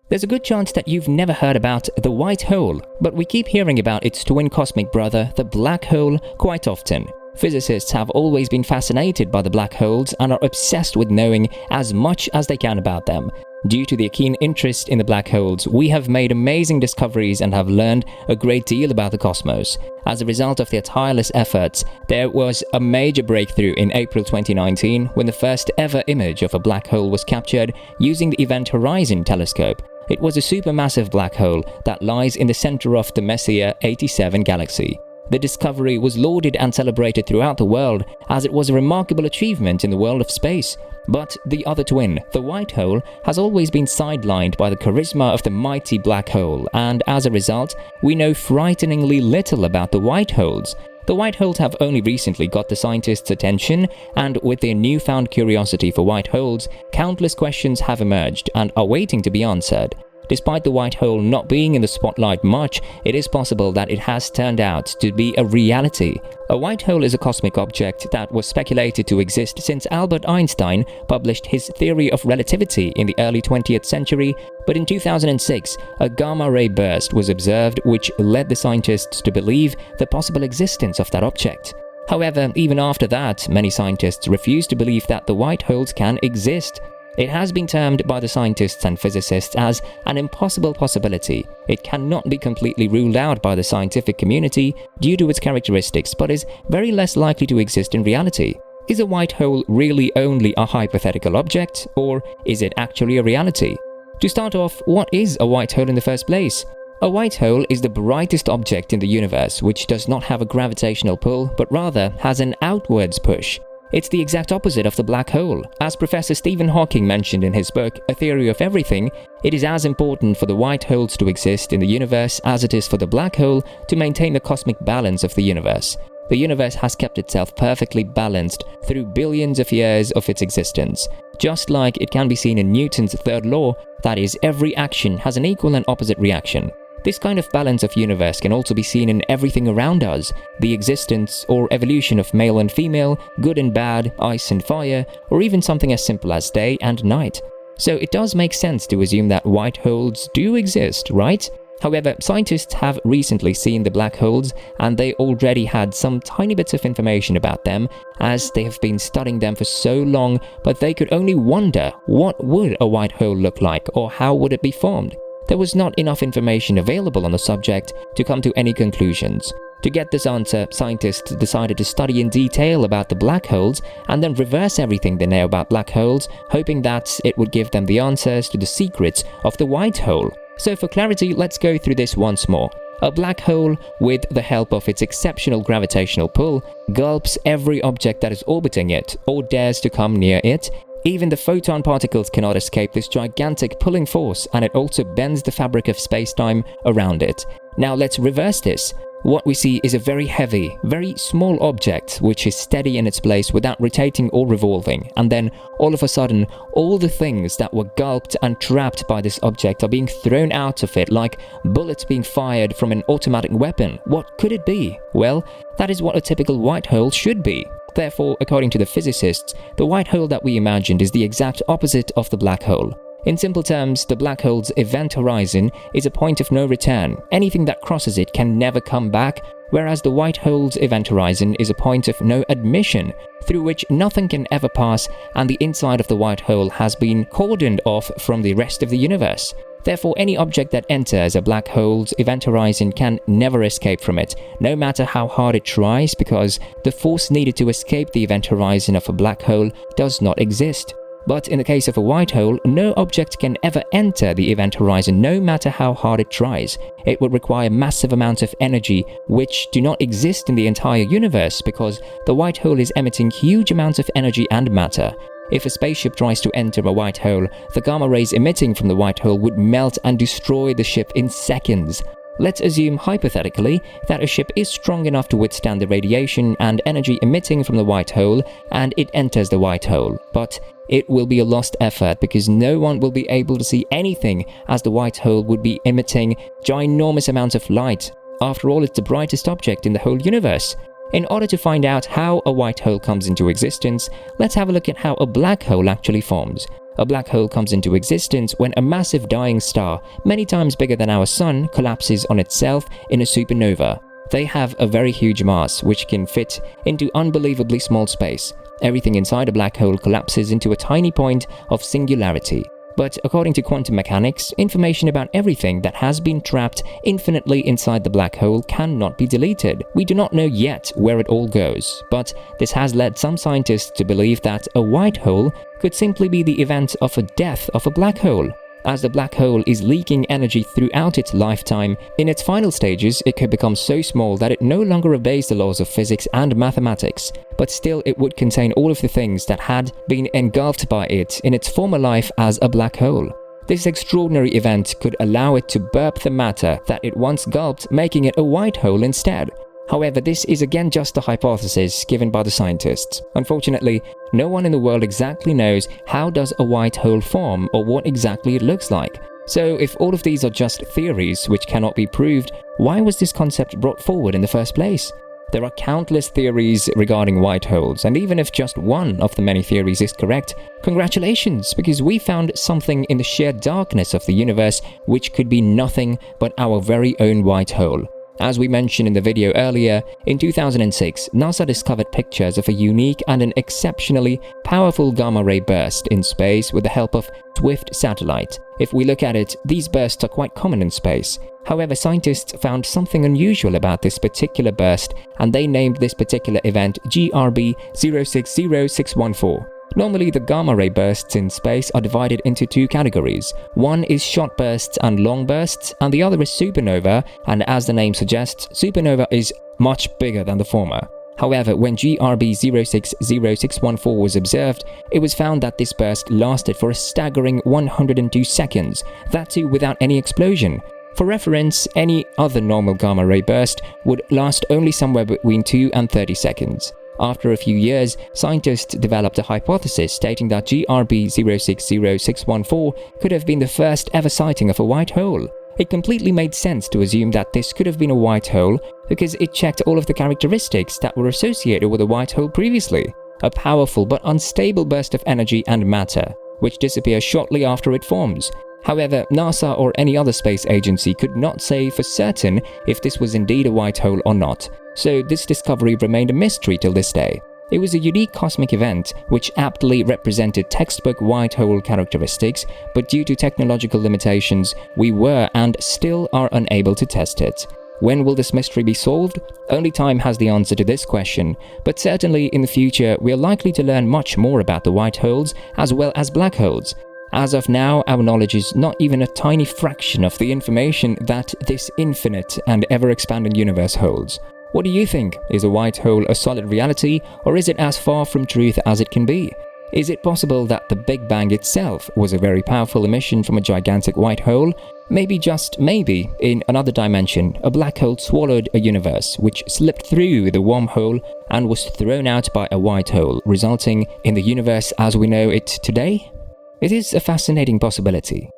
There's a good chance that you've never heard about the white hole, but we keep hearing about its twin cosmic brother, the black hole, quite often. Physicists have always been fascinated by the black holes and are obsessed with knowing as much as they can about them. Due to their keen interest in the black holes, we have made amazing discoveries and have learned a great deal about the cosmos. As a result of their tireless efforts, there was a major breakthrough in April 2019 when the first ever image of a black hole was captured using the Event Horizon telescope. It was a supermassive black hole that lies in the center of the Messier 87 galaxy. The discovery was lauded and celebrated throughout the world as it was a remarkable achievement in the world of space. But the other twin, the white hole, has always been sidelined by the charisma of the mighty black hole, and as a result, we know frighteningly little about the white holes. The white holes have only recently got the scientists' attention, and with their newfound curiosity for white holes, countless questions have emerged and are waiting to be answered. Despite the white hole not being in the spotlight much, it is possible that it has turned out to be a reality. A white hole is a cosmic object that was speculated to exist since Albert Einstein published his theory of relativity in the early 20th century, but in 2006, a gamma-ray burst was observed which led the scientists to believe the possible existence of that object. However, even after that, many scientists refuse to believe that the white holes can exist. It has been termed by the scientists and physicists as an impossible possibility. It cannot be completely ruled out by the scientific community due to its characteristics, but is very less likely to exist in reality. Is a white hole really only a hypothetical object, or is it actually a reality? To start off, what is a white hole in the first place? A white hole is the brightest object in the universe which does not have a gravitational pull, but rather has an outwards push. It's the exact opposite of the black hole. As Professor Stephen Hawking mentioned in his book, A Theory of Everything, it is as important for the white holes to exist in the universe as it is for the black hole to maintain the cosmic balance of the universe. The universe has kept itself perfectly balanced through billions of years of its existence. Just like it can be seen in Newton's third law, that is, every action has an equal and opposite reaction. This kind of balance of universe can also be seen in everything around us, the existence or evolution of male and female, good and bad, ice and fire, or even something as simple as day and night. So it does make sense to assume that white holes do exist, right? However, scientists have recently seen the black holes and they already had some tiny bits of information about them as they have been studying them for so long, but they could only wonder what would a white hole look like or how would it be formed. There was not enough information available on the subject to come to any conclusions. To get this answer, scientists decided to study in detail about the black holes and then reverse everything they know about black holes, hoping that it would give them the answers to the secrets of the white hole. So for clarity, let's go through this once more. A black hole, with the help of its exceptional gravitational pull, gulps every object that is orbiting it or dares to come near it. Even the photon particles cannot escape this gigantic pulling force, and it also bends the fabric of space-time around it. Now let's reverse this. What we see is a very heavy, very small object which is steady in its place without rotating or revolving, and then all of a sudden, all the things that were gulped and trapped by this object are being thrown out of it like bullets being fired from an automatic weapon. What could it be? Well, that is what a typical white hole should be. Therefore, according to the physicists, the white hole that we imagined is the exact opposite of the black hole. In simple terms, the black hole's event horizon is a point of no return. Anything that crosses it can never come back, whereas the white hole's event horizon is a point of no admission, through which nothing can ever pass, and the inside of the white hole has been cordoned off from the rest of the universe. Therefore, any object that enters a black hole's event horizon can never escape from it, no matter how hard it tries, because the force needed to escape the event horizon of a black hole does not exist. But in the case of a white hole, no object can ever enter the event horizon no matter how hard it tries. It would require massive amounts of energy which do not exist in the entire universe because the white hole is emitting huge amounts of energy and matter. If a spaceship tries to enter a white hole, the gamma rays emitting from the white hole would melt and destroy the ship in seconds. Let's assume hypothetically that a ship is strong enough to withstand the radiation and energy emitting from the white hole and it enters the white hole, but it will be a lost effort because no one will be able to see anything as the white hole would be emitting ginormous amounts of light. After all, it's the brightest object in the whole universe. In order to find out how a white hole comes into existence, let's have a look at how a black hole actually forms. A black hole comes into existence when a massive dying star, many times bigger than our Sun, collapses on itself in a supernova. They have a very huge mass, which can fit into unbelievably small space. Everything inside a black hole collapses into a tiny point of singularity. But according to quantum mechanics, information about everything that has been trapped infinitely inside the black hole cannot be deleted. We do not know yet where it all goes, but this has led some scientists to believe that a white hole could simply be the event of a death of a black hole. As the black hole is leaking energy throughout its lifetime, in its final stages it could become so small that it no longer obeys the laws of physics and mathematics, but still it would contain all of the things that had been engulfed by it in its former life as a black hole. This extraordinary event could allow it to burp the matter that it once gulped, making it a white hole instead. However, this is again just a hypothesis given by the scientists. Unfortunately, no one in the world exactly knows how does a white hole form or what exactly it looks like. So if all of these are just theories which cannot be proved, why was this concept brought forward in the first place? There are countless theories regarding white holes, and even if just one of the many theories is correct, congratulations, because we found something in the sheer darkness of the universe which could be nothing but our very own white hole. As we mentioned in the video earlier, in 2006, NASA discovered pictures of a unique and an exceptionally powerful gamma-ray burst in space with the help of Swift satellite. If we look at it, these bursts are quite common in space. However, scientists found something unusual about this particular burst, and they named this particular event GRB 060614. Normally, the gamma-ray bursts in space are divided into two categories. One is short bursts and long bursts, and the other is supernova, and as the name suggests, supernova is much bigger than the former. However, when GRB 060614 was observed, it was found that this burst lasted for a staggering 102 seconds, that too without any explosion. For reference, any other normal gamma-ray burst would last only somewhere between 2 and 30 seconds. After a few years, scientists developed a hypothesis stating that GRB 060614 could have been the first ever sighting of a white hole. It completely made sense to assume that this could have been a white hole because it checked all of the characteristics that were associated with a white hole previously. A powerful but unstable burst of energy and matter, which disappears shortly after it forms. However, NASA or any other space agency could not say for certain if this was indeed a white hole or not, so this discovery remained a mystery till this day. It was a unique cosmic event which aptly represented textbook white hole characteristics, but due to technological limitations, we were and still are unable to test it. When will this mystery be solved? Only time has the answer to this question, but certainly in the future we are likely to learn much more about the white holes as well as black holes. As of now, our knowledge is not even a tiny fraction of the information that this infinite and ever-expanding universe holds. What do you think? Is a white hole a solid reality, or is it as far from truth as it can be? Is it possible that the Big Bang itself was a very powerful emission from a gigantic white hole? Maybe, just maybe, in another dimension, a black hole swallowed a universe which slipped through the wormhole and was thrown out by a white hole, resulting in the universe as we know it today? It is a fascinating possibility.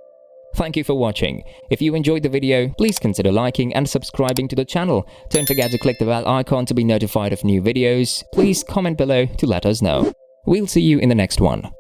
Thank you for watching. If you enjoyed the video, please consider liking and subscribing to the channel. Don't forget to click the bell icon to be notified of new videos. Please comment below to let us know. We'll see you in the next one.